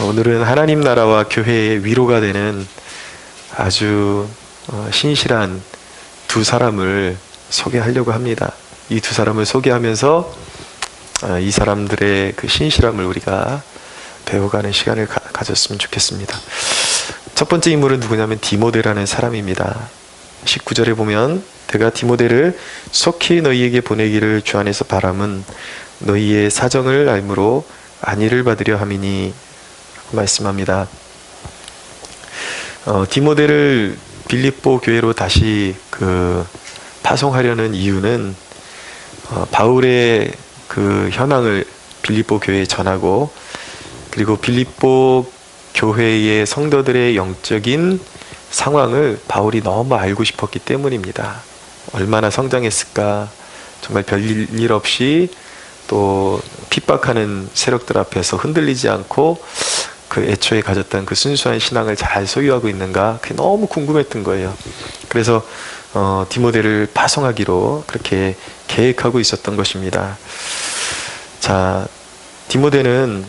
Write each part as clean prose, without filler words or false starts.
오늘은 하나님 나라와 교회의 위로가 되는 아주 신실한 두 사람을 소개하려고 합니다. 이 두 사람을 소개하면서 이 사람들의 그 신실함을 우리가 배워가는 시간을 가졌으면 좋겠습니다. 첫 번째 인물은 누구냐면 디모데라는 사람입니다. 19절에 보면 내가 디모데를 속히 너희에게 보내기를 주 안에서 바람은 너희의 사정을 알므로 안위를 받으려 함이니 말씀합니다. 디모데를 빌립보 교회로 다시 파송하려는 이유는 바울의 그 현황을 빌립보 교회에 전하고, 그리고 빌립보 교회의 성도들의 영적인 상황을 바울이 너무 알고 싶었기 때문입니다. 얼마나 성장했을까, 정말 별일 없이 또 핍박하는 세력들 앞에서 흔들리지 않고 그 애초에 가졌던 그 순수한 신앙을 잘 소유하고 있는가, 그게 너무 궁금했던 거예요. 그래서 디모데를 파송하기로 그렇게 계획하고 있었던 것입니다. 자, 디모데는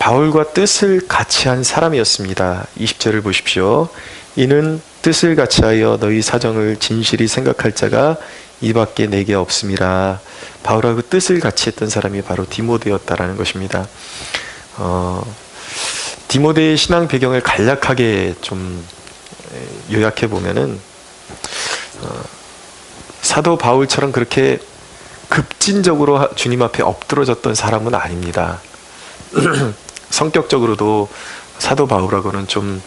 바울과 뜻을 같이 한 사람이었습니다. 20절을 보십시오. 이는 뜻을 같이하여 너희 사정을 진실히 생각할 자가 이밖에 내게 없음이라. 바울하고 뜻을 같이 했던 사람이 바로 디모데였다라는 것입니다. 디모데의 신앙 배경을 간략하게 좀 요약해 보면은 사도 바울처럼 그렇게 급진적으로 주님 앞에 엎드러졌던 사람은 아닙니다. 성격적으로도 사도 바울하고는 좀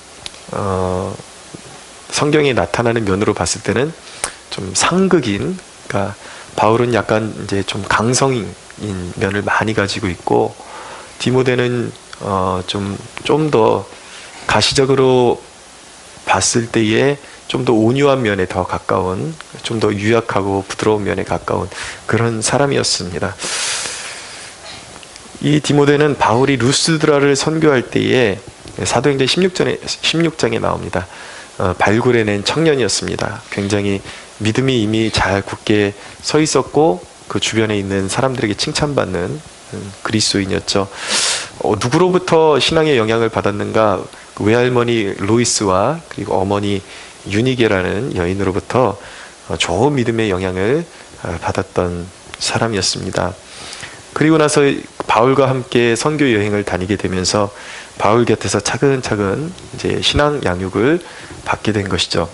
성경에 나타나는 면으로 봤을 때는 좀 상극인, 그러니까 바울은 약간 이제 좀 강성인 면을 많이 가지고 있고, 디모데는 좀 더 가시적으로 봤을 때에 좀 더 온유한 면에 더 가까운, 좀 더 유약하고 부드러운 면에 가까운 그런 사람이었습니다. 이 디모데는 바울이 루스드라를 선교할 때에 사도행전 16장에 나옵니다. 발굴해낸 청년이었습니다. 굉장히 믿음이 이미 잘 굳게 서 있었고 그 주변에 있는 사람들에게 칭찬받는 그리스도인이었죠. 누구로부터 신앙의 영향을 받았는가? 그 외할머니 로이스와 그리고 어머니 유니게라는 여인으로부터 좋은 믿음의 영향을 받았던 사람이었습니다. 그리고 나서 바울과 함께 선교 여행을 다니게 되면서 바울 곁에서 차근차근 이제 신앙 양육을 받게 된 것이죠.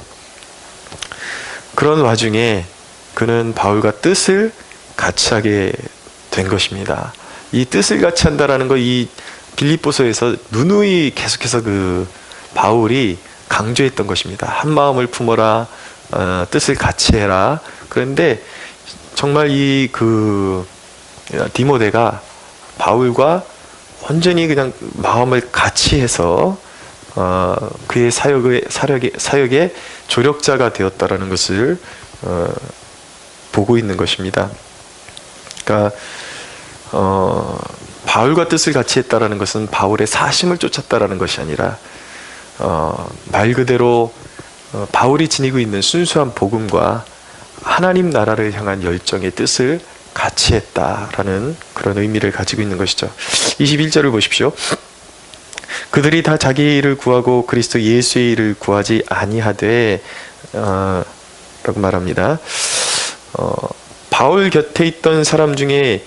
그런 와중에 그는 바울과 뜻을 같이 하게 된 것입니다. 이 뜻을 같이 한다라는 거, 이 빌립보서에서 누누이 계속해서 그 바울이 강조했던 것입니다. 한 마음을 품어라, 뜻을 같이 해라. 그런데 정말 이 디모데가 바울과 온전히 그냥 마음을 같이 해서 그의 사역의 조력자가 되었다라는 것을 보고 있는 것입니다. 그러니까 바울과 뜻을 같이 했다라는 것은 바울의 사심을 쫓았다라는 것이 아니라 말 그대로 바울이 지니고 있는 순수한 복음과 하나님 나라를 향한 열정의 뜻을 같이 했다라는 그런 의미를 가지고 있는 것이죠. 21절을 보십시오. 그들이 다 자기 일을 구하고 그리스도 예수의 일을 구하지 아니하되 라고 말합니다. 바울 곁에 있던 사람 중에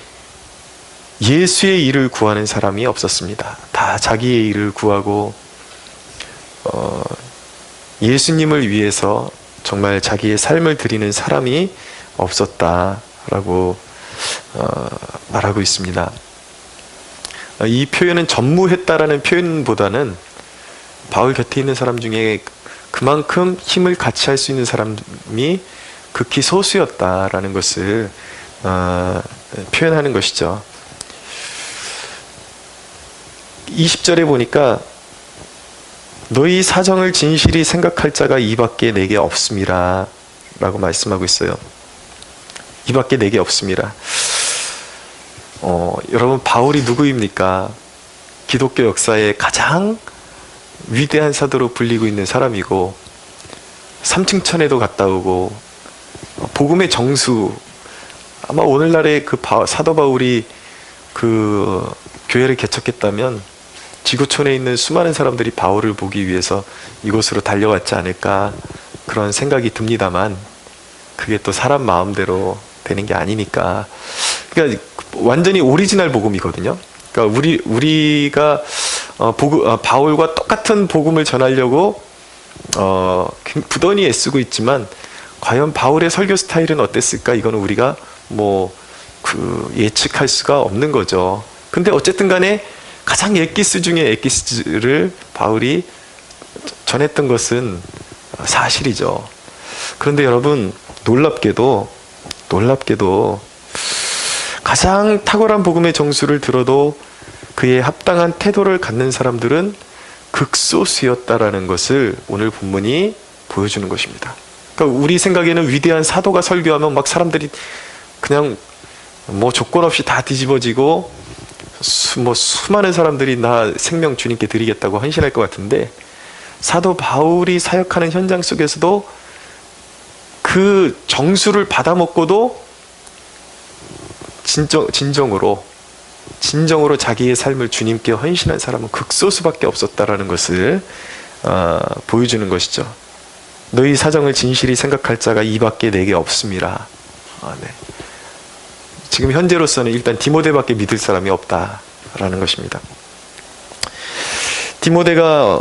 예수의 일을 구하는 사람이 없었습니다. 다 자기의 일을 구하고 예수님을 위해서 정말 자기의 삶을 드리는 사람이 없었다라고 말하고 있습니다. 이 표현은 전무했다라는 표현보다는 바울 곁에 있는 사람 중에 그만큼 힘을 같이 할 수 있는 사람이 극히 소수였다라는 것을 표현하는 것이죠. 20절에 보니까 너희 사정을 진실히 생각할 자가 이밖에 내게 없음이라 라고 말씀하고 있어요. 이밖에 내게 없음이라. 여러분, 바울이 누구입니까? 기독교 역사의 가장 위대한 사도로 불리고 있는 사람이고, 삼층천에도 갔다 오고, 복음의 정수, 아마 오늘날의 그 사도 바울이 그 교회를 개척했다면 지구촌에 있는 수많은 사람들이 바울을 보기 위해서 이곳으로 달려왔지 않을까 그런 생각이 듭니다만 그게 또 사람 마음대로 되는 게 아니니까. 그러니까 완전히 오리지널 복음이거든요. 그러니까 우리가 바울과 똑같은 복음을 전하려고 부단히 애쓰고 있지만 과연 바울의 설교 스타일은 어땠을까? 이거는 우리가 예측할 수가 없는 거죠. 근데 어쨌든 간에 가장 엑기스 중에 엑기스를 바울이 전했던 것은 사실이죠. 그런데 여러분, 놀랍게도 가장 탁월한 복음의 정수를 들어도 그에 합당한 태도를 갖는 사람들은 극소수였다라는 것을 오늘 본문이 보여주는 것입니다. 그러니까 우리 생각에는 위대한 사도가 설교하면 막 사람들이 그냥 조건 없이 다 뒤집어지고 수많은 사람들이 나 생명 주님께 드리겠다고 헌신할 것 같은데, 사도 바울이 사역하는 현장 속에서도 그 정수를 받아먹고도 진정으로 자기의 삶을 주님께 헌신한 사람은 극소수밖에 없었다라는 것을 보여주는 것이죠. 너희 사정을 진실히 생각할 자가 이밖에 내게 없음이라. 네. 지금 현재로서는 일단 디모데밖에 믿을 사람이 없다라는 것입니다. 디모데가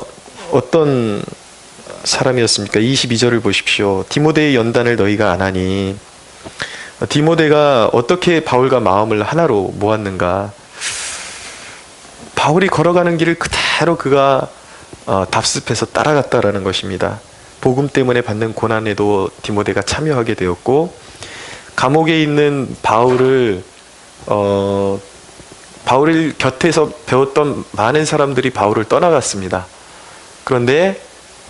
어떤 사람이었습니까? 22절을 보십시오. 디모데의 연단을 너희가 안 하니. 디모데가 어떻게 바울과 마음을 하나로 모았는가? 바울이 걸어가는 길을 그대로 그가 답습해서 따라갔다라는 것입니다. 복음 때문에 받는 고난에도 디모데가 참여하게 되었고, 감옥에 있는 바울을 곁에서 배웠던 많은 사람들이 바울을 떠나갔습니다. 그런데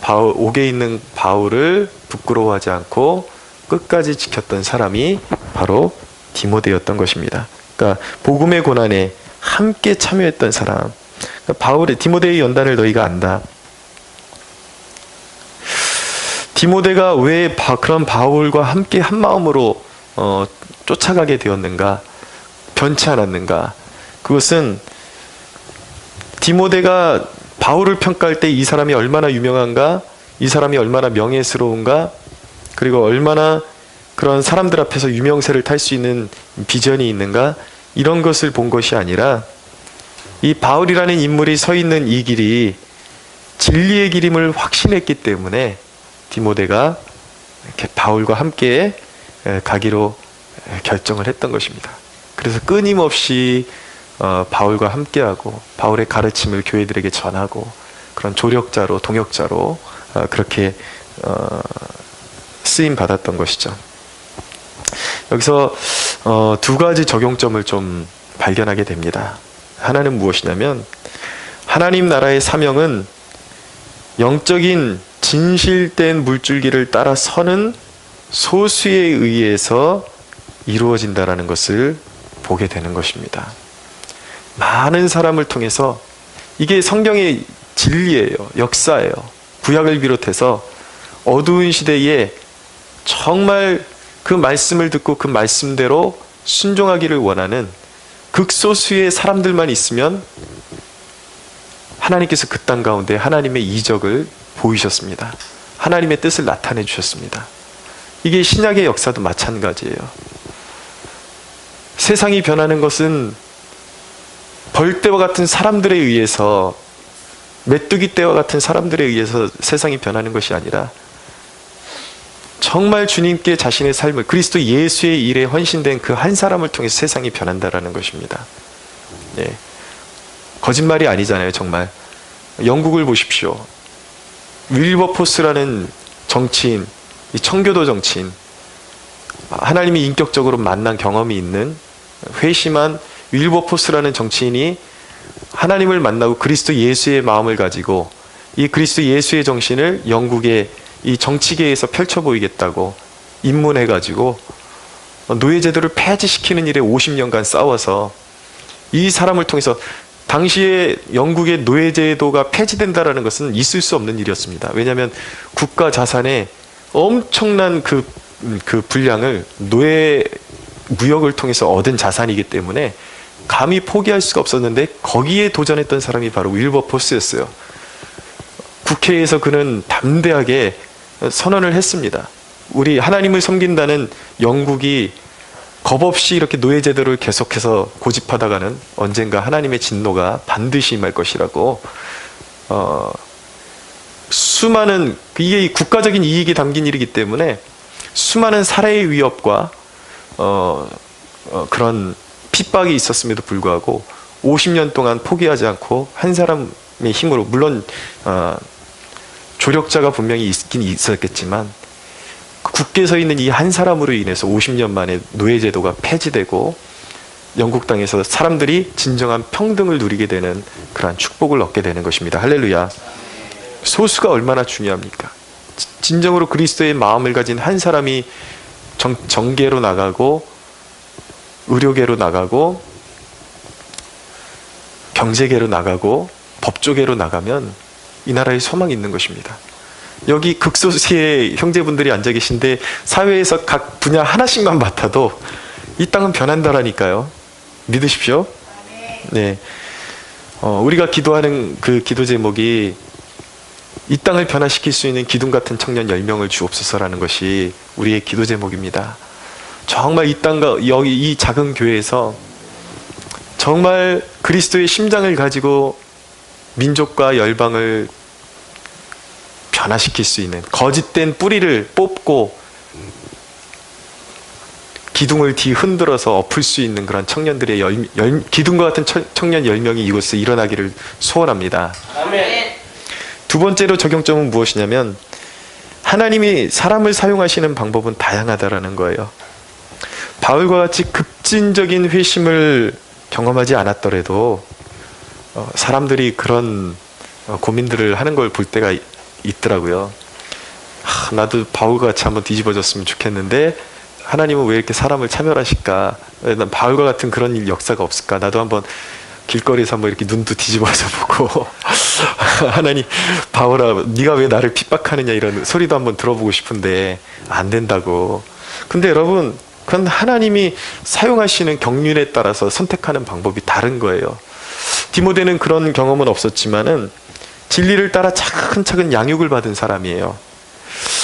옥에 있는 바울을 부끄러워하지 않고 끝까지 지켰던 사람이 바로 디모데였던 것입니다. 그러니까 복음의 고난에 함께 참여했던 사람. 그러니까 디모데의 연단을 너희가 안다. 디모데가 왜 그런 바울과 함께 한 마음으로 쫓아가게 되었는가? 변치 않았는가? 그것은 디모데가 바울을 평가할 때 이 사람이 얼마나 유명한가? 이 사람이 얼마나 명예스러운가? 그리고 얼마나 그런 사람들 앞에서 유명세를 탈 수 있는 비전이 있는가? 이런 것을 본 것이 아니라 이 바울이라는 인물이 서 있는 이 길이 진리의 길임을 확신했기 때문에 디모데가 이렇게 바울과 함께 가기로 결정을 했던 것입니다. 그래서 끊임없이 바울과 함께하고 바울의 가르침을 교회들에게 전하고 그런 조력자로, 동역자로 그렇게 쓰임 받았던 것이죠. 여기서 두 가지 적용점을 좀 발견하게 됩니다. 하나는 무엇이냐면, 하나님 나라의 사명은 영적인 진실된 물줄기를 따라 서는 소수에 의해서 이루어진다라는 것을 보게 되는 것입니다. 많은 사람을 통해서, 이게 성경의 진리예요. 역사예요. 구약을 비롯해서 어두운 시대에 정말 그 말씀을 듣고 그 말씀대로 순종하기를 원하는 극소수의 사람들만 있으면 하나님께서 그 땅 가운데 하나님의 이적을 보이셨습니다. 하나님의 뜻을 나타내 주셨습니다. 이게 신약의 역사도 마찬가지예요. 세상이 변하는 것은 벌떼와 같은 사람들에 의해서, 메뚜기 떼와 같은 사람들에 의해서 세상이 변하는 것이 아니라 정말 주님께 자신의 삶을, 그리스도 예수의 일에 헌신된 그 한 사람을 통해서 세상이 변한다라는 것입니다. 예. 거짓말이 아니잖아요, 정말. 영국을 보십시오. 윌버포스라는 정치인, 이 청교도 정치인, 하나님이 인격적으로 만난 경험이 있는 회심한 윌버포스라는 정치인이 하나님을 만나고 그리스도 예수의 마음을 가지고 이 그리스도 예수의 정신을 영국의 이 정치계에서 펼쳐 보이겠다고 입문해가지고 노예제도를 폐지시키는 일에 50년간 싸워서, 이 사람을 통해서, 당시에 영국의 노예제도가 폐지된다라는 것은 있을 수 없는 일이었습니다. 왜냐하면 국가 자산의 엄청난 그 분량을 노예 무역을 통해서 얻은 자산이기 때문에 감히 포기할 수가 없었는데 거기에 도전했던 사람이 바로 윌버포스였어요. 국회에서 그는 담대하게 선언을 했습니다. 우리 하나님을 섬긴다는 영국이 겁없이 이렇게 노예제도를 계속해서 고집하다가는 언젠가 하나님의 진노가 반드시 임할 것이라고, 수많은, 이게 국가적인 이익이 담긴 일이기 때문에 수많은 살해의 위협과 그런 핍박이 있었음에도 불구하고 50년 동안 포기하지 않고 한 사람의 힘으로, 물론 조력자가 분명히 있긴 있었겠지만 굳게 서 있는 이 한 사람으로 인해서 50년 만에 노예제도가 폐지되고 영국 땅에서 사람들이 진정한 평등을 누리게 되는 그러한 축복을 얻게 되는 것입니다. 할렐루야. 소수가 얼마나 중요합니까? 진정으로 그리스도의 마음을 가진 한 사람이 정계로 나가고 의료계로 나가고 경제계로 나가고 법조계로 나가면 이 나라에 소망이 있는 것입니다. 여기 극소수의 형제분들이 앉아 계신데 사회에서 각 분야 하나씩만 맡아도 이 땅은 변한다라니까요. 믿으십시오. 네. 우리가 기도하는 그 기도 제목이 이 땅을 변화시킬 수 있는 기둥 같은 청년 10명을 주옵소서라는 것이 우리의 기도 제목입니다. 정말 이 땅과 여기 이 작은 교회에서 정말 그리스도의 심장을 가지고 민족과 열방을 변화시킬 수 있는, 거짓된 뿌리를 뽑고 기둥을 흔들어서 엎을 수 있는 그런 청년들의 기둥과 같은 청년 10명이 이곳에 일어나기를 소원합니다. 아멘. 두 번째로 적용점은 무엇이냐면 하나님이 사람을 사용하시는 방법은 다양하다라는 거예요. 바울과 같이 급진적인 회심을 경험하지 않았더라도 사람들이 그런 고민들을 하는 걸 볼 때가 있더라고요. 나도 바울과 같이 한번 뒤집어졌으면 좋겠는데 하나님은 왜 이렇게 사람을 차별하실까? 왜 난 바울과 같은 그런 역사가 없을까? 나도 한번 길거리에서 한번 이렇게 눈도 뒤집어서 보고 하나님, 바울아 네가 왜 나를 핍박하느냐 이런 소리도 한번 들어보고 싶은데 안 된다고. 근데 여러분, 그건 하나님이 사용하시는 경륜에 따라서 선택하는 방법이 다른 거예요. 디모데는 그런 경험은 없었지만은 진리를 따라 차근차근 양육을 받은 사람이에요.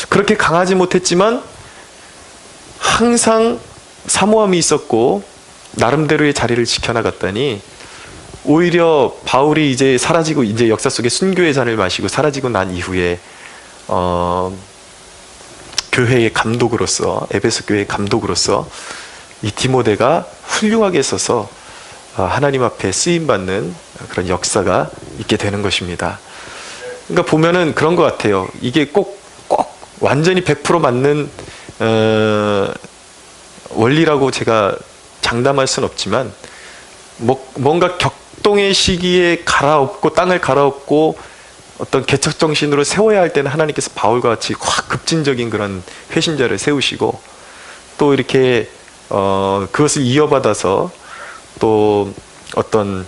그렇게 강하지 못했지만 항상 사모함이 있었고 나름대로의 자리를 지켜나갔더니 오히려 바울이 이제 사라지고, 이제 역사 속에 순교의 잔을 마시고 사라지고 난 이후에 교회의 감독으로서, 에베소 교회의 감독으로서 이 디모데가 훌륭하게 써서 하나님 앞에 쓰임받는 그런 역사가 있게 되는 것입니다. 그러니까 보면은 그런 것 같아요. 이게 꼭 완전히 100% 맞는 원리라고 제가 장담할 수는 없지만 뭔가 격동의 시기에 땅을 갈아엎고 어떤 개척 정신으로 세워야 할 때는 하나님께서 바울과 같이 확 급진적인 그런 회심자를 세우시고, 또 이렇게 그것을 이어받아서 또 어떤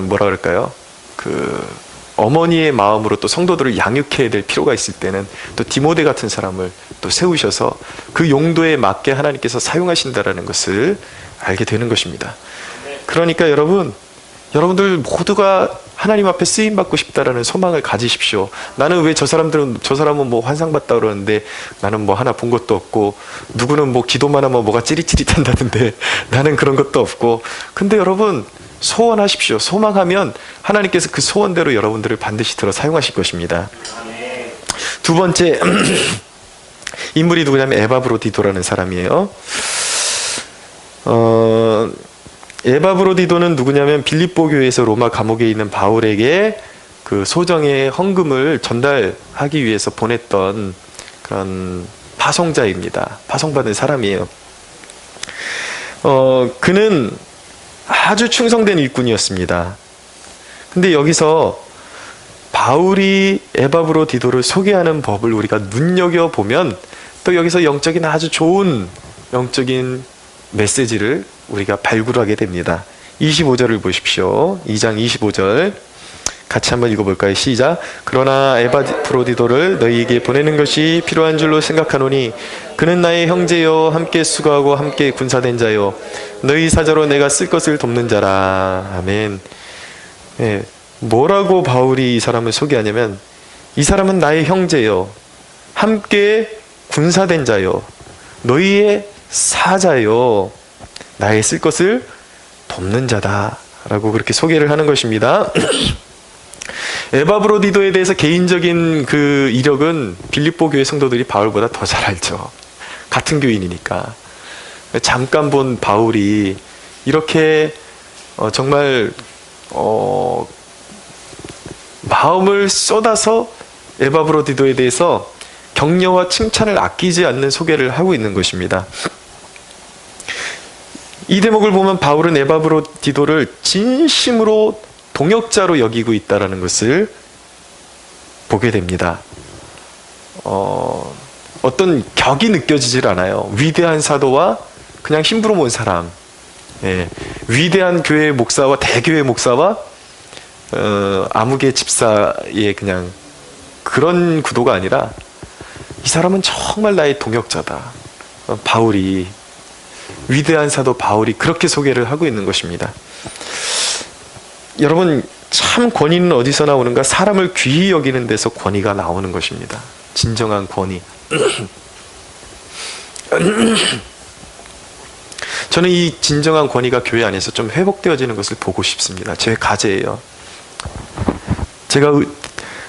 뭐라 그럴까요? 어머니의 마음으로 또 성도들을 양육해야 될 필요가 있을 때는 또 디모데 같은 사람을 또 세우셔서 그 용도에 맞게 하나님께서 사용하신다라는 것을 알게 되는 것입니다. 그러니까 여러분들 모두가 하나님 앞에 쓰임 받고 싶다라는 소망을 가지십시오. 나는 왜 저 사람은 뭐 환상 봤다 그러는데 나는 뭐 하나 본 것도 없고, 누구는 뭐 기도만 하면 뭐가 찌릿찌릿한다던데 나는 그런 것도 없고. 근데 여러분, 소원하십시오. 소망하면 하나님께서 그 소원대로 여러분들을 반드시 들어 사용하실 것입니다. 두 번째 인물이 누구냐면 에바브로디도라는 사람이에요. 에바브로디도는 누구냐면 빌립보 교회에서 로마 감옥에 있는 바울에게 그 소정의 헌금을 전달하기 위해서 보냈던 그런 파송자입니다. 파송받은 사람이에요. 그는 아주 충성된 일꾼이었습니다. 근데 여기서 바울이 에바브로디도를 소개하는 법을 우리가 눈여겨보면 또 여기서 영적인 아주 좋은 영적인 메시지를 우리가 발굴하게 됩니다. 25절을 보십시오. 2장 25절 같이 한번 읽어볼까요? 시작. 그러나 에바프로디도를 너희에게 보내는 것이 필요한 줄로 생각하노니 그는 나의 형제요 함께 수고하고 함께 군사된 자요 너희 사자로 내가 쓸 것을 돕는 자라. 아멘. 예, 뭐라고 바울이 이 사람을 소개하냐면 이 사람은 나의 형제요 함께 군사된 자요 너희의 사자요 나의 쓸 것을 돕는 자다 라고 그렇게 소개를 하는 것입니다. 에바브로디도에 대해서 개인적인 그 이력은 빌립보 교회 성도들이 바울보다 더 잘 알죠. 같은 교인이니까. 잠깐 본 바울이 이렇게 정말 마음을 쏟아서 에바브로디도에 대해서 격려와 칭찬을 아끼지 않는 소개를 하고 있는 것입니다. 이 대목을 보면 바울은 에바브로디도를 진심으로 동역자로 여기고 있다는 것을 보게 됩니다. 어떤 격이 느껴지질 않아요. 위대한 사도와 그냥 힘부로 몬 사람, 예, 위대한 교회 목사와 대교회 목사와 아무개 집사의 그냥 그런 구도가 아니라 이 사람은 정말 나의 동역자다. 바울이 위대한 사도 바울이 그렇게 소개를 하고 있는 것입니다. 여러분 참 권위는 어디서 나오는가? 사람을 귀히 여기는 데서 권위가 나오는 것입니다. 진정한 권위. 저는 이 진정한 권위가 교회 안에서 좀 회복되어지는 것을 보고 싶습니다. 제 과제예요. 제가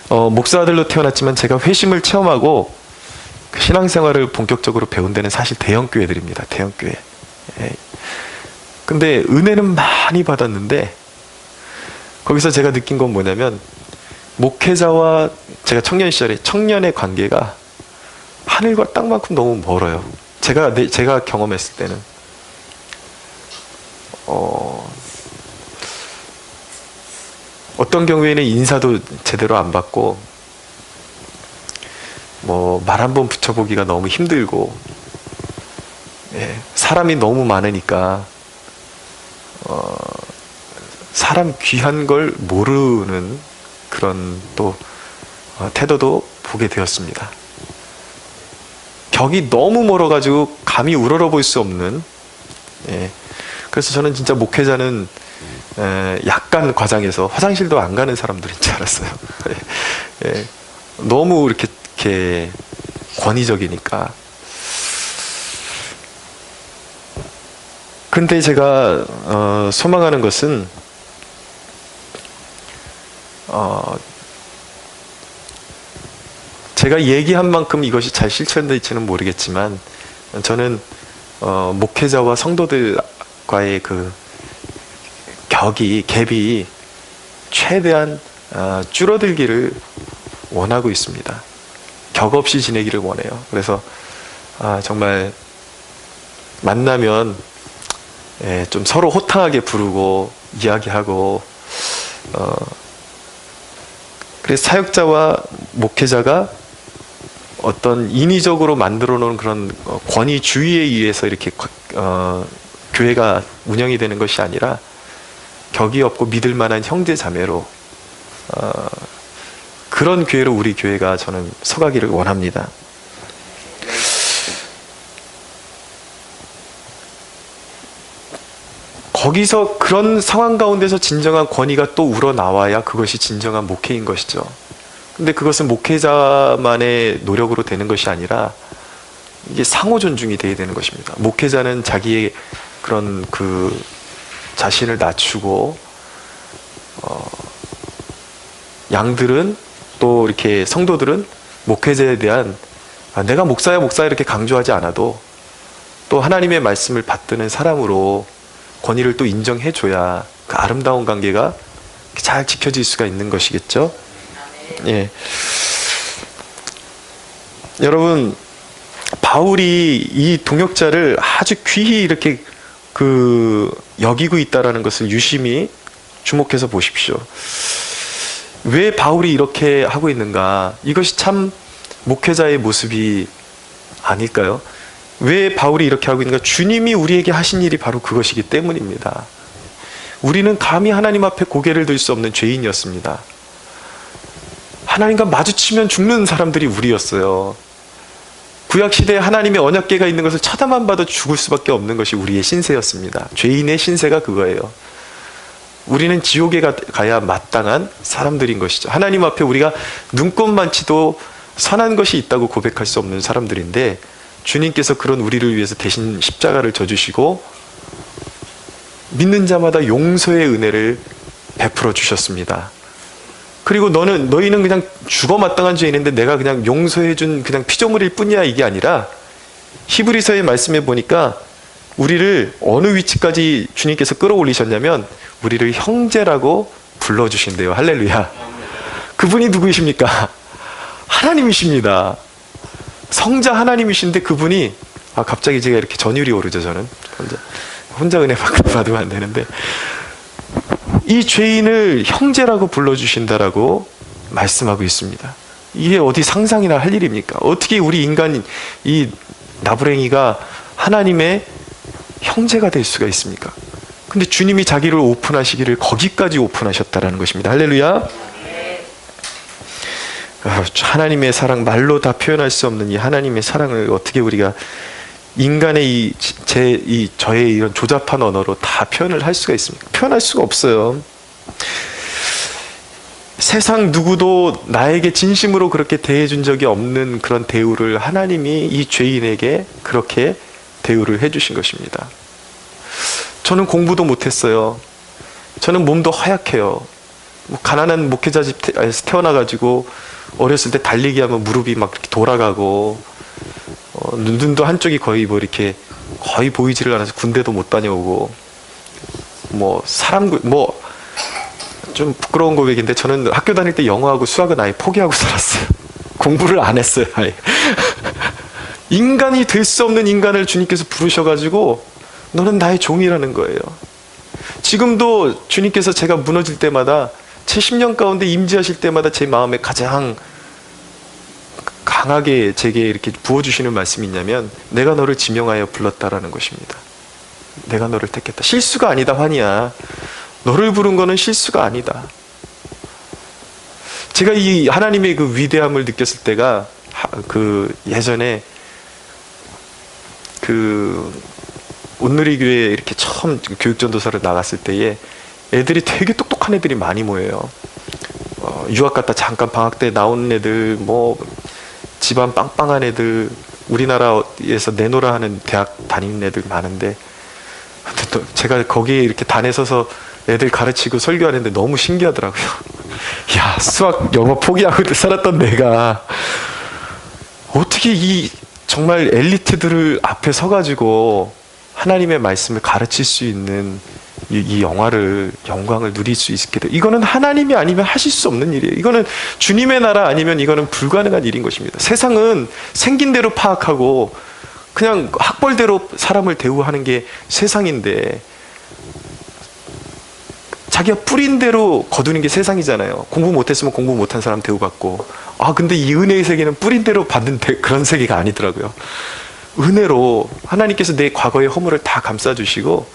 목사들로 태어났지만 제가 회심을 체험하고 신앙생활을 본격적으로 배운 데는 사실 대형교회들입니다. 대형교회. 근데 은혜는 많이 받았는데 거기서 제가 느낀 건 뭐냐면 목회자와 제가 청년 시절에 청년의 관계가 하늘과 땅만큼 너무 멀어요. 제가 경험했을 때는 어떤 경우에는 인사도 제대로 안 받고 뭐 말 한 번 붙여보기가 너무 힘들고, 예, 사람이 너무 많으니까 사람 귀한 걸 모르는 그런 또 태도도 보게 되었습니다. 격이 너무 멀어가지고 감히 우러러볼 수 없는, 예, 그래서 저는 진짜 목회자는 약간 과장해서 화장실도 안 가는 사람들인 줄 알았어요. 예, 너무 이렇게 권위적이니까. 근데 제가 소망하는 것은 제가 얘기한 만큼 이것이 잘 실천될지는 모르겠지만 저는 목회자와 성도들과의 그 갭이 최대한 줄어들기를 원하고 있습니다. 격 없이 지내기를 원해요. 그래서 정말 만나면 좀 서로 호탕하게 부르고 이야기하고, 그래서 사역자와 목회자가 어떤 인위적으로 만들어 놓은 그런 권위주의에 의해서 이렇게 교회가 운영이 되는 것이 아니라 격이 없고 믿을 만한 형제 자매로 그런 교회로 우리 교회가 저는 서가기를 원합니다. 거기서 그런 상황 가운데서 진정한 권위가 또 우러나와야 그것이 진정한 목회인 것이죠. 근데 그것은 목회자만의 노력으로 되는 것이 아니라 이게 상호 존중이 돼야 되는 것입니다. 목회자는 자기의 그런 그 자신을 낮추고, 양들은 또 이렇게 성도들은 목회자에 대한 내가 목사야 이렇게 강조하지 않아도 또 하나님의 말씀을 받드는 사람으로 권위를 또 인정해줘야 그 아름다운 관계가 잘 지켜질 수가 있는 것이겠죠. 예. 여러분, 바울이 이 동역자를 아주 귀히 이렇게 여기고 있다라는 것을 유심히 주목해서 보십시오. 왜 바울이 이렇게 하고 있는가? 이것이 참 목회자의 모습이 아닐까요? 왜 바울이 이렇게 하고 있는가? 주님이 우리에게 하신 일이 바로 그것이기 때문입니다. 우리는 감히 하나님 앞에 고개를 들 수 없는 죄인이었습니다. 하나님과 마주치면 죽는 사람들이 우리였어요. 구약시대에 하나님의 언약궤가 있는 것을 쳐다만 봐도 죽을 수밖에 없는 것이 우리의 신세였습니다. 죄인의 신세가 그거예요. 우리는 지옥에 가야 마땅한 사람들인 것이죠. 하나님 앞에 우리가 눈꼽만치도 선한 것이 있다고 고백할 수 없는 사람들인데, 주님께서 그런 우리를 위해서 대신 십자가를 져주시고 믿는 자마다 용서의 은혜를 베풀어 주셨습니다. 그리고 너희는 그냥 죽어 마땅한 죄인인데 내가 그냥 용서해준 그냥 피조물일 뿐이야, 이게 아니라 히브리서의 말씀에 보니까 우리를 어느 위치까지 주님께서 끌어올리셨냐면 우리를 형제라고 불러주신대요. 할렐루야. 그분이 누구이십니까? 하나님이십니다. 성자 하나님이신데 그분이, 갑자기 제가 이렇게 전율이 오르죠. 저는 혼자 은혜 받으면 안 되는데, 이 죄인을 형제라고 불러주신다라고 말씀하고 있습니다. 이게 어디 상상이나 할 일입니까? 어떻게 우리 인간, 이 나부랭이가 하나님의 형제가 될 수가 있습니까? 근데 주님이 자기를 오픈하시기를 거기까지 오픈하셨다라는 것입니다. 할렐루야. 하나님의 사랑, 말로 다 표현할 수 없는 이 하나님의 사랑을 어떻게 우리가 인간의 저의 이런 조잡한 언어로 다 표현을 할 수가 있습니까? 표현할 수가 없어요. 세상 누구도 나에게 진심으로 그렇게 대해준 적이 없는 그런 대우를 하나님이 이 죄인에게 그렇게 대우를 해주신 것입니다. 저는 공부도 못했어요. 저는 몸도 허약해요. 가난한 목회자 집에서 태어나가지고 어렸을 때 달리기 하면 무릎이 막 이렇게 돌아가고, 눈도 한쪽이 거의 이렇게 거의 보이지를 않아서 군대도 못 다녀오고, 좀 부끄러운 고백인데 저는 학교 다닐 때 영어하고 수학은 아예 포기하고 살았어요. 공부를 안 했어요, 아예. 인간이 될 수 없는 인간을 주님께서 부르셔가지고 너는 나의 종이라는 거예요. 지금도 주님께서 제가 무너질 때마다, 제 10년 가운데 임재하실 때마다 제 마음에 가장 강하게 제게 이렇게 부어주시는 말씀이 있냐면, 내가 너를 지명하여 불렀다라는 것입니다. 내가 너를 택했다. 실수가 아니다, 환희야. 너를 부른 거는 실수가 아니다. 제가 이 하나님의 그 위대함을 느꼈을 때가, 예전에 온누리교회에 이렇게 처음 교육전도사를 나갔을 때에 애들이 되게 똑똑한 애들이 많이 모여요. 유학 갔다 잠깐 방학 때 나온 애들, 집안 빵빵한 애들, 우리나라에서 내노라 하는 대학 다니는 애들 많은데, 제가 거기에 이렇게 단에 서서 애들 가르치고 설교하는데 너무 신기하더라고요. 야, 수학 영어 포기하고 살았던 내가 어떻게 이 정말 엘리트들을 앞에 서가지고 하나님의 말씀을 가르칠 수 있는 이 영광을 누릴 수 있게 돼. 이거는 하나님이 아니면 하실 수 없는 일이에요. 이거는 주님의 나라 아니면 이거는 불가능한 일인 것입니다. 세상은 생긴 대로 파악하고 그냥 학벌대로 사람을 대우하는 게 세상인데, 자기가 뿌린 대로 거두는 게 세상이잖아요. 공부 못했으면 공부 못한 사람 대우받고, 근데 이 은혜의 세계는 뿌린 대로 받는 그런 세계가 아니더라고요. 은혜로 하나님께서 내 과거의 허물을 다 감싸주시고,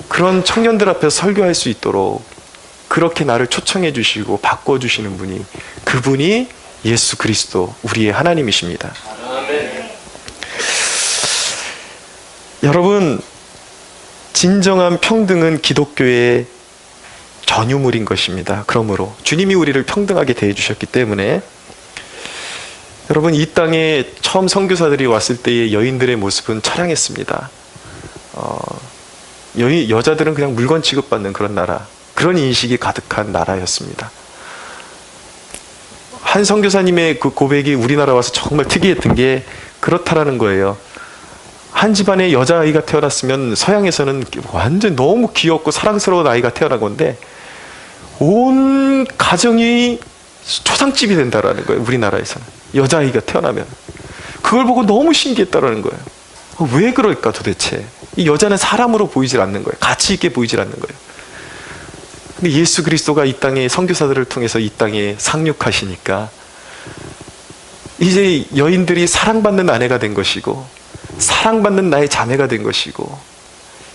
그런 청년들 앞에서 설교할 수 있도록 그렇게 나를 초청해 주시고 바꿔주시는 분이, 그분이 예수 그리스도, 우리의 하나님이십니다. 여러분, 진정한 평등은 기독교의 전유물인 것입니다. 그러므로 주님이 우리를 평등하게 대해 주셨기 때문에, 여러분, 이 땅에 처음 선교사들이 왔을 때의 여인들의 모습은 처량했습니다. 여자들은 그냥 물건 취급받는 그런 나라, 그런 인식이 가득한 나라였습니다. 한 선교사님의 그 고백이 우리나라 와서 정말 특이했던 게 그렇다라는 거예요. 한 집안에 여자아이가 태어났으면 서양에서는 완전 너무 귀엽고 사랑스러운 아이가 태어난 건데, 온 가정이 초상집이 된다라는 거예요. 우리나라에서는 여자아이가 태어나면. 그걸 보고 너무 신기했다라는 거예요. 왜 그럴까 도대체. 이 여자는 사람으로 보이질 않는 거예요. 가치 있게 보이질 않는 거예요. 근데 예수 그리스도가 이 땅에 선교사들을 통해서 이 땅에 상륙하시니까 이제 여인들이 사랑받는 아내가 된 것이고, 사랑받는 나의 자매가 된 것이고,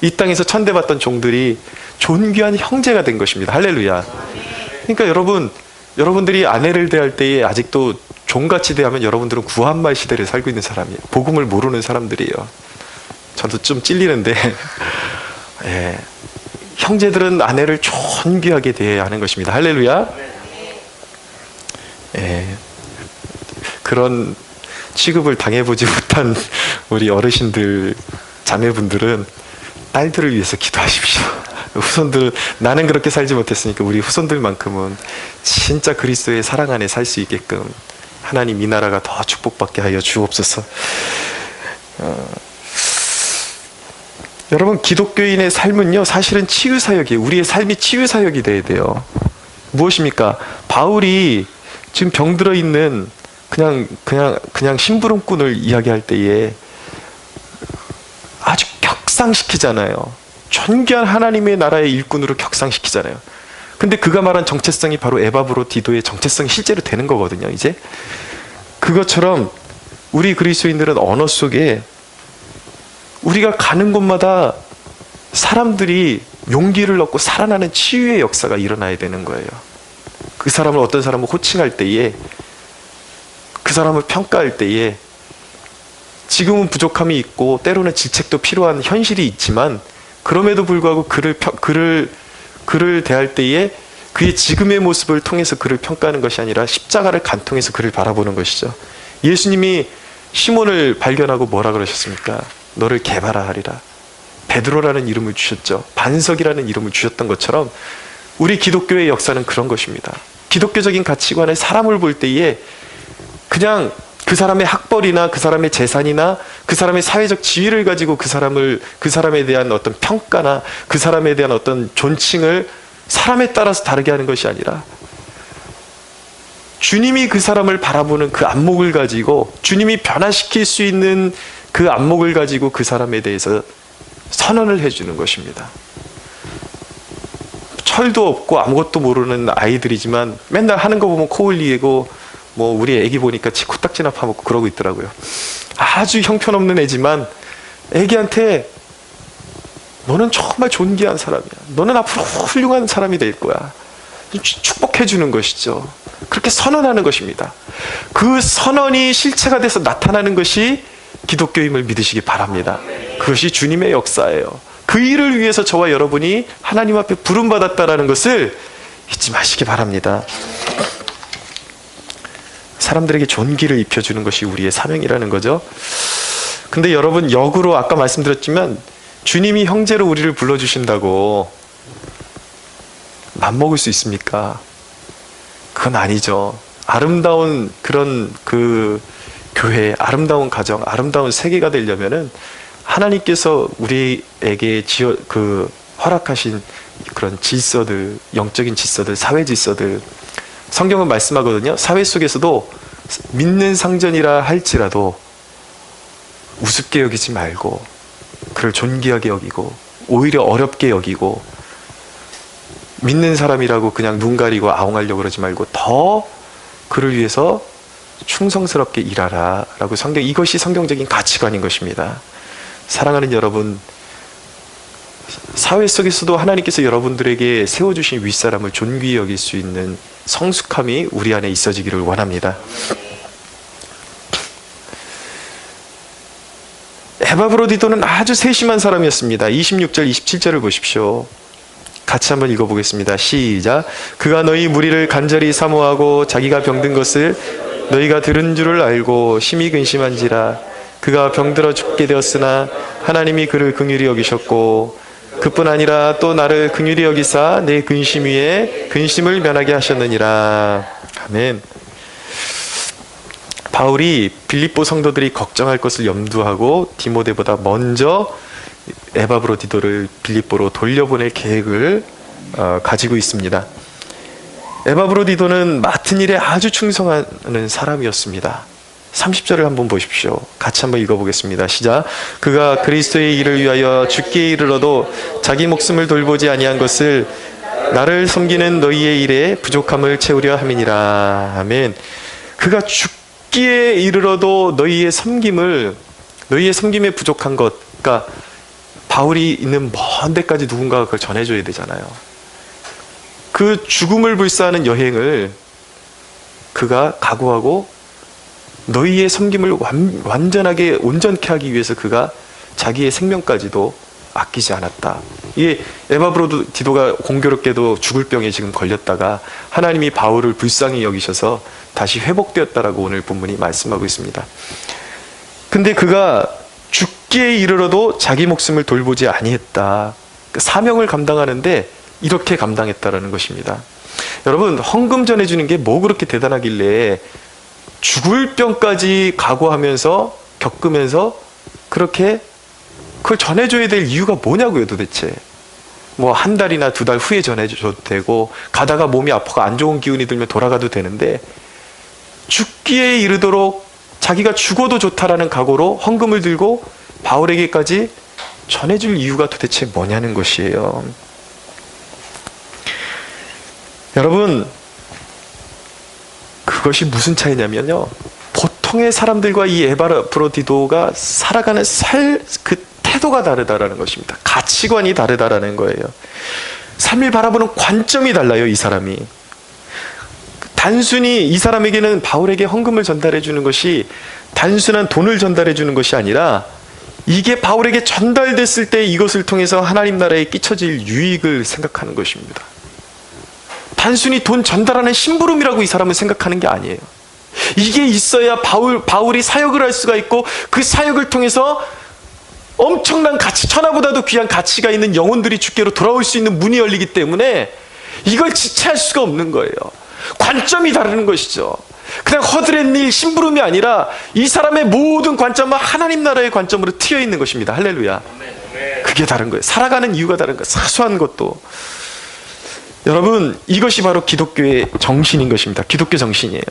이 땅에서 천대받던 종들이 존귀한 형제가 된 것입니다. 할렐루야. 그러니까 여러분, 여러분들이 아내를 대할 때에 아직도 종같이 대하면 여러분들은 구한말 시대를 살고 있는 사람이에요. 복음을 모르는 사람들이에요. 저도 좀 찔리는데 예. 형제들은 아내를 존귀하게 대해야 하는 것입니다. 할렐루야. 예. 그런 취급을 당해보지 못한 우리 어르신들, 자매분들은 딸들을 위해서 기도하십시오. 후손들, 나는 그렇게 살지 못했으니까 우리 후손들만큼은 진짜 그리스도의 사랑 안에 살 수 있게끔 하나님 이 나라가 더 축복받게 하여 주옵소서. 여러분, 기독교인의 삶은요, 사실은 치유사역이에요. 우리의 삶이 치유사역이 돼야 돼요. 무엇입니까? 바울이 지금 병들어 있는 그냥 심부름꾼을 이야기할 때에 아주 격상시키잖아요. 존귀한 하나님의 나라의 일꾼으로 격상시키잖아요. 근데 그가 말한 정체성이 바로 에바브로디도의 정체성이 실제로 되는 거거든요, 이제. 그것처럼 우리 그리스도인들은 언어 속에 우리가 가는 곳마다 사람들이 용기를 얻고 살아나는 치유의 역사가 일어나야 되는 거예요. 그 사람을, 어떤 사람을 호칭할 때에, 그 사람을 평가할 때에 지금은 부족함이 있고 때로는 질책도 필요한 현실이 있지만, 그럼에도 불구하고 그를 대할 때에 그의 지금의 모습을 통해서 그를 평가하는 것이 아니라 십자가를 간통해서 그를 바라보는 것이죠. 예수님이 시몬을 발견하고 뭐라 그러셨습니까? 너를 개바라 하리라. 베드로라는 이름을 주셨죠. 반석이라는 이름을 주셨던 것처럼 우리 기독교의 역사는 그런 것입니다. 기독교적인 가치관의 사람을 볼 때에 그냥 그 사람의 학벌이나 그 사람의 재산이나 그 사람의 사회적 지위를 가지고 그 사람에 대한 어떤 평가나 그 사람에 대한 어떤 존칭을 사람에 따라서 다르게 하는 것이 아니라 주님이 그 사람을 바라보는 그 안목을 가지고, 주님이 변화시킬 수 있는 그 안목을 가지고 그 사람에 대해서 선언을 해주는 것입니다. 철도 없고 아무것도 모르는 아이들이지만 맨날 하는 거 보면 코 흘리고, 뭐 우리 애기 보니까 코딱지나 파먹고 그러고 있더라고요. 아주 형편없는 애지만 애기한테 너는 정말 존귀한 사람이야, 너는 앞으로 훌륭한 사람이 될 거야, 축복해 주는 것이죠. 그렇게 선언하는 것입니다. 그 선언이 실체가 돼서 나타나는 것이 기독교임을 믿으시기 바랍니다. 그것이 주님의 역사예요. 그 일을 위해서 저와 여러분이 하나님 앞에 부름받았다라는 것을 잊지 마시기 바랍니다. 사람들에게 존귀를 입혀주는 것이 우리의 사명이라는 거죠. 근데 여러분, 역으로 아까 말씀드렸지만 주님이 형제로 우리를 불러주신다고 맘먹을 수 있습니까? 그건 아니죠. 아름다운 그런 그 교회, 아름다운 가정, 아름다운 세계가 되려면은 하나님께서 우리에게 허락하신 그런 질서들, 영적인 질서들, 사회 질서들, 성경은 말씀하거든요. 사회 속에서도 믿는 상전이라 할지라도 우습게 여기지 말고 그를 존귀하게 여기고 오히려 어렵게 여기고, 믿는 사람이라고 그냥 눈 가리고 아웅하려고 그러지 말고 더 그를 위해서 충성스럽게 일하라 라고 이것이 성경적인 가치관인 것입니다. 사랑하는 여러분, 사회 속에서도 하나님께서 여러분들에게 세워주신 윗사람을 존귀히 여길 수 있는 성숙함이 우리 안에 있어지기를 원합니다. 에바브로디도는 아주 세심한 사람이었습니다. 26절, 27절을 보십시오. 같이 한번 읽어보겠습니다. 시작. 그가 너희 무리를 간절히 사모하고 자기가 병든 것을 너희가 들은 줄을 알고 심히 근심한지라. 그가 병들어 죽게 되었으나 하나님이 그를 긍휼히 여기셨고, 그뿐 아니라 또 나를 긍휼히 여기사 내 근심 위에 근심을 면하게 하셨느니라. 아멘. 바울이 빌립보 성도들이 걱정할 것을 염두하고 디모데보다 먼저 에바브로디도를 빌립보로 돌려보낼 계획을 가지고 있습니다. 에바브로디도는 맡은 일에 아주 충성하는 사람이었습니다. 30절을 한번 보십시오. 같이 한번 읽어보겠습니다. 시작. 그가 그리스도의 일을 위하여 죽기에 이르러도 자기 목숨을 돌보지 아니한 것을 나를 섬기는 너희의 일에 부족함을 채우려 함이니라. 아멘. 그가 죽기에 이르러도 너희의 섬김에 부족한 것, 그러니까 바울이 있는 먼 데까지 누군가가 그걸 전해줘야 되잖아요. 그 죽음을 불사하는 여행을 그가 각오하고 너희의 섬김을 완전하게 온전케 하기 위해서 그가 자기의 생명까지도 아끼지 않았다. 이게 에바브로디도가 공교롭게도 죽을 병에 지금 걸렸다가 하나님이 바울을 불쌍히 여기셔서 다시 회복되었다라고 오늘 본문이 말씀하고 있습니다. 근데 그가 죽기에 이르러도 자기 목숨을 돌보지 아니했다. 사명을 감당하는데 이렇게 감당했다라는 것입니다. 여러분, 헌금 전해주는 게 뭐 그렇게 대단하길래 죽을 병까지 각오하면서 겪으면서 그렇게 그걸 전해줘야 될 이유가 뭐냐고요, 도대체. 뭐 한 달이나 두 달 후에 전해줘도 되고, 가다가 몸이 아파서 안 좋은 기운이 들면 돌아가도 되는데, 죽기에 이르도록 자기가 죽어도 좋다라는 각오로 헌금을 들고 바울에게까지 전해줄 이유가 도대체 뭐냐는 것이에요. 여러분, 그것이 무슨 차이냐면요, 보통의 사람들과 이 에바브로디도가 살아가는 그 태도가 다르다라는 것입니다. 가치관이 다르다라는 거예요. 삶을 바라보는 관점이 달라요, 이 사람이. 단순히 이 사람에게는 바울에게 헌금을 전달해 주는 것이 단순한 돈을 전달해 주는 것이 아니라, 이게 바울에게 전달됐을 때 이것을 통해서 하나님 나라에 끼쳐질 유익을 생각하는 것입니다. 단순히 돈 전달하는 심부름이라고 이 사람은 생각하는 게 아니에요. 이게 있어야 바울이 사역을 할 수가 있고, 그 사역을 통해서 엄청난 가치, 천하보다도 귀한 가치가 있는 영혼들이 주께로 돌아올 수 있는 문이 열리기 때문에 이걸 지체할 수가 없는 거예요. 관점이 다르는 것이죠. 그냥 허드렛 일, 심부름이 아니라 이 사람의 모든 관점은 하나님 나라의 관점으로 트여 있는 것입니다. 할렐루야. 그게 다른 거예요. 살아가는 이유가 다른 거예요. 사소한 것도. 여러분, 이것이 바로 기독교의 정신인 것입니다. 기독교 정신이에요.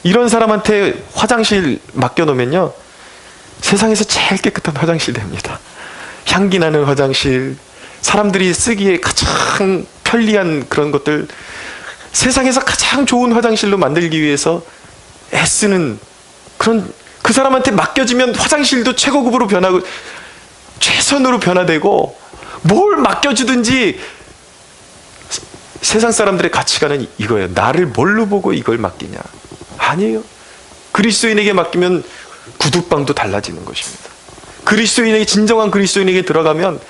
이런 사람한테 화장실 맡겨놓으면요, 세상에서 제일 깨끗한 화장실 됩니다. 향기 나는 화장실, 사람들이 쓰기에 가장 편리한 그런 것들, 세상에서 가장 좋은 화장실로 만들기 위해서 애쓰는 그런, 그 사람한테 맡겨지면 화장실도 최고급으로 변하고 최선으로 변화되고, 뭘 맡겨주든지 세상 사람들의 가치관은 이거예요. 나를 뭘로 보고 이걸 맡기냐? 아니에요. 그리스도인에게 맡기면 구두방도 달라지는 것입니다. 그리스도인에게, 진정한 그리스도인에게 들어가면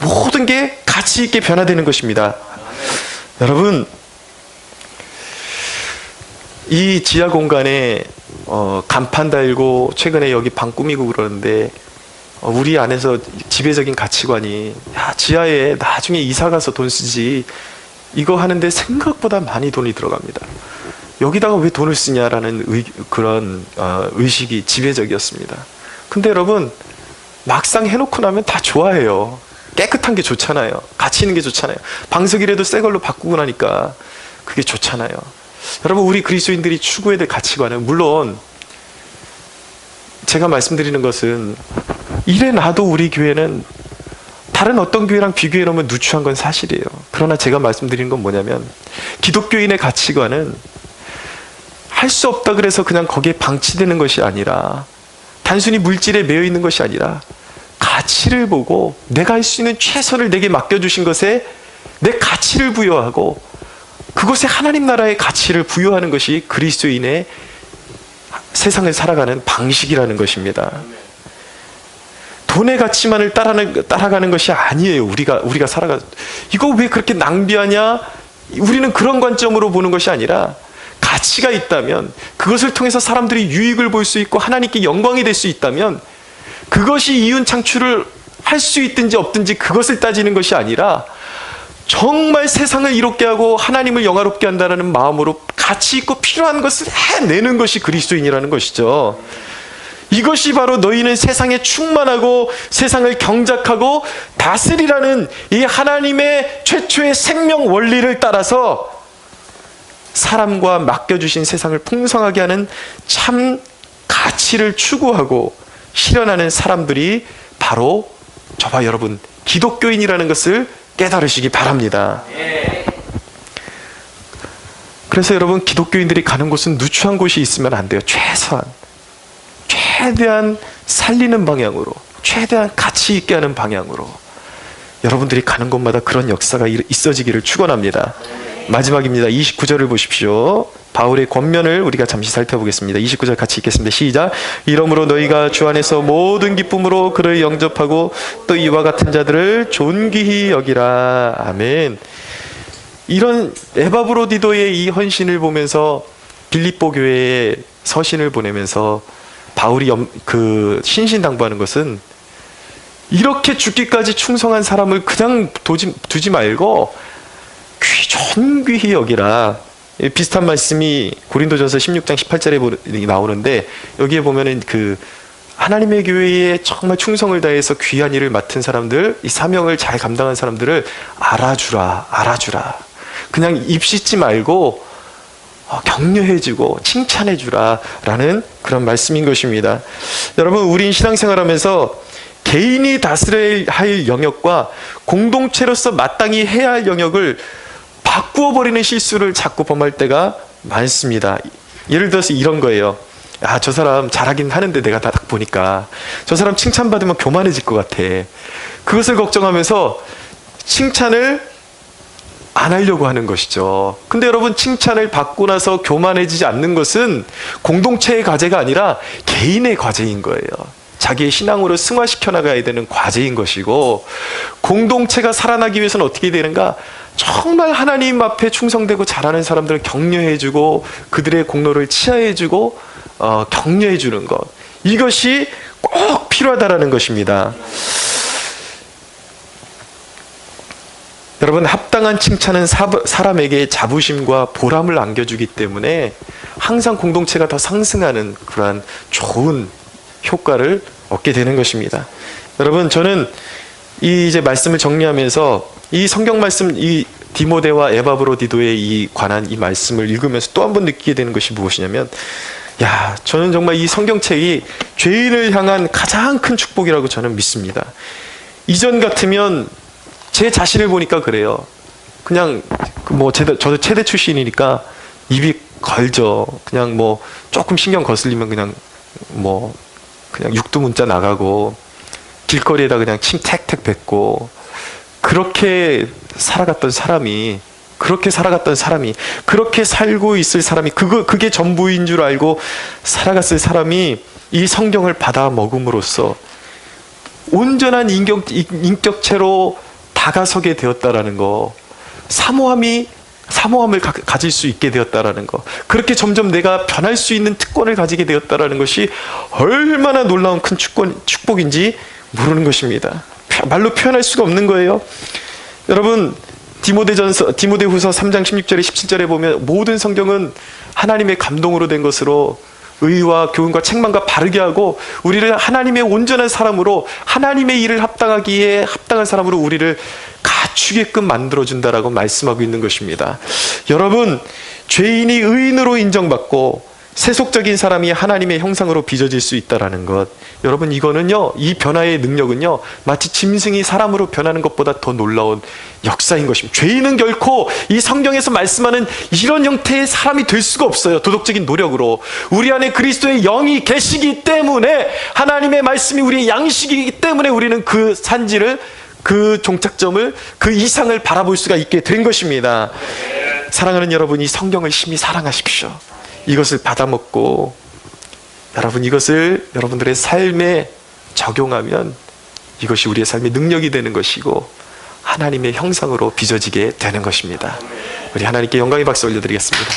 모든 게 가치 있게 변화되는 것입니다. 여러분, 이 지하 공간에 간판 달고 최근에 여기 방 꾸미고 그러는데, 우리 안에서 지배적인 가치관이, 야, 지하에 나중에 이사 가서 돈 쓰지, 이거 하는데 생각보다 많이 돈이 들어갑니다. 여기다가 왜 돈을 쓰냐라는 그런 의식이 지배적이었습니다. 근데 여러분, 막상 해놓고 나면 다 좋아해요. 깨끗한 게 좋잖아요. 가치 있는 게 좋잖아요. 방석이라도 새 걸로 바꾸고 나니까 그게 좋잖아요. 여러분, 우리 그리스도인들이 추구해야 될 가치관은, 물론 제가 말씀드리는 것은, 이래 놔도 우리 교회는 다른 어떤 교회랑 비교해 놓으면 누추한 건 사실이에요. 그러나 제가 말씀드리는 건 뭐냐면, 기독교인의 가치관은 할 수 없다 그래서 그냥 거기에 방치되는 것이 아니라, 단순히 물질에 매여 있는 것이 아니라 가치를 보고 내가 할 수 있는 최선을 내게 맡겨주신 것에 내 가치를 부여하고 그것에 하나님 나라의 가치를 부여하는 것이 그리스도인의 세상을 살아가는 방식이라는 것입니다. 돈의 가치만을 따라가는 것이 아니에요. 우리가 살아가, 이거 왜 그렇게 낭비하냐? 우리는 그런 관점으로 보는 것이 아니라, 가치가 있다면, 그것을 통해서 사람들이 유익을 볼 수 있고 하나님께 영광이 될 수 있다면, 그것이 이윤 창출을 할 수 있든지 없든지 그것을 따지는 것이 아니라, 정말 세상을 이롭게 하고 하나님을 영화롭게 한다는 마음으로 가치 있고 필요한 것을 해내는 것이 그리스도인이라는 것이죠. 이것이 바로 너희는 세상에 충만하고 세상을 경작하고 다스리라는 이 하나님의 최초의 생명 원리를 따라서 사람과 맡겨주신 세상을 풍성하게 하는 참 가치를 추구하고 실현하는 사람들이 바로 저와 여러분 기독교인이라는 것을 깨달으시기 바랍니다. 그래서 여러분, 기독교인들이 가는 곳은 누추한 곳이 있으면 안 돼요. 최대한 살리는 방향으로, 최대한 가치 있게 하는 방향으로 여러분들이 가는 곳마다 그런 역사가 있어지기를 축원합니다. 마지막입니다. 29절을 보십시오. 바울의 권면을 우리가 잠시 살펴보겠습니다. 29절 같이 읽겠습니다. 시작. 이러므로 너희가 주 안에서 모든 기쁨으로 그를 영접하고 또 이와 같은 자들을 존귀히 여기라. 아멘. 이런 에바브로디도의 이 헌신을 보면서 빌립보 교회에 서신을 보내면서 바울이 신신당부하는 것은 이렇게 죽기까지 충성한 사람을 그냥 두지 말고 존귀히 여기라. 비슷한 말씀이 고린도전서 16장 18절에 나오는데, 여기에 보면은 하나님의 교회에 정말 충성을 다해서 귀한 일을 맡은 사람들, 이 사명을 잘 감당한 사람들을 알아주라. 그냥 입 씻지 말고 격려해주고 칭찬해주라 라는 그런 말씀인 것입니다. 여러분, 우린 신앙생활하면서 개인이 다스려야 할 영역과 공동체로서 마땅히 해야 할 영역을 바꾸어 버리는 실수를 자꾸 범할 때가 많습니다. 예를 들어서 이런 거예요. 저 사람 잘하긴 하는데 내가 딱 보니까 저 사람 칭찬받으면 교만해질 것 같아. 그것을 걱정하면서 칭찬을 안 하려고 하는 것이죠. 근데 여러분, 칭찬을 받고 나서 교만해지지 않는 것은 공동체의 과제가 아니라 개인의 과제인 거예요. 자기의 신앙으로 승화시켜 나가야 되는 과제인 것이고, 공동체가 살아나기 위해서는 어떻게 되는가? 정말 하나님 앞에 충성되고 잘하는 사람들을 격려해주고 그들의 공로를 치하해주고 격려해주는 것, 이것이 꼭 필요하다라는 것입니다. 여러분, 합당한 칭찬은 사람에게 자부심과 보람을 안겨주기 때문에 항상 공동체가 더 상승하는 그러한 좋은 효과를 얻게 되는 것입니다. 여러분, 저는 이제 말씀을 정리하면서 이 성경 말씀, 이 디모데와 에바브로디도에 관한 이 말씀을 읽으면서 또 한 번 느끼게 되는 것이 무엇이냐면, 저는 정말 이 성경책이 죄인을 향한 가장 큰 축복이라고 저는 믿습니다. 이전 같으면 제 자신을 보니까 그래요. 그냥 저도 체대 출신이니까 입이 걸죠. 그냥 조금 신경 거슬리면 그냥 육두문자 나가고 길거리에다 그냥 침 택택 뱉고, 그렇게 살아갔던 사람이 그렇게 살고 있을 사람이 그게 전부인 줄 알고 살아갔을 사람이 이 성경을 받아 먹음으로써 온전한 인격체로 다가서게 되었다라는 거, 사모함을 가질 수 있게 되었다라는 거, 그렇게 점점 내가 변할 수 있는 특권을 가지게 되었다라는 것이 얼마나 놀라운 큰 축복인지 모르는 것입니다. 말로 표현할 수가 없는 거예요. 여러분, 디모데후서 3장 16절에 17절에 보면 모든 성경은 하나님의 감동으로 된 것으로 의와 교훈과 책망과 바르게 하고 우리를 하나님의 온전한 사람으로, 하나님의 일을 합당하기에 합당한 사람으로 우리를 갖추게끔 만들어준다라고 말씀하고 있는 것입니다. 여러분, 죄인이 의인으로 인정받고 세속적인 사람이 하나님의 형상으로 빚어질 수 있다라는 것, 여러분, 이거는요, 이 변화의 능력은요, 마치 짐승이 사람으로 변하는 것보다 더 놀라운 역사인 것입니다. 죄인은 결코 이 성경에서 말씀하는 이런 형태의 사람이 될 수가 없어요. 도덕적인 노력으로. 우리 안에 그리스도의 영이 계시기 때문에, 하나님의 말씀이 우리의 양식이기 때문에 우리는 그 산지를, 그 종착점을, 그 이상을 바라볼 수가 있게 된 것입니다. 사랑하는 여러분, 이 성경을 심히 사랑하십시오. 이것을 받아먹고 여러분, 이것을 여러분들의 삶에 적용하면 이것이 우리의 삶의 능력이 되는 것이고 하나님의 형상으로 빚어지게 되는 것입니다. 우리 하나님께 영광의 박수 올려드리겠습니다.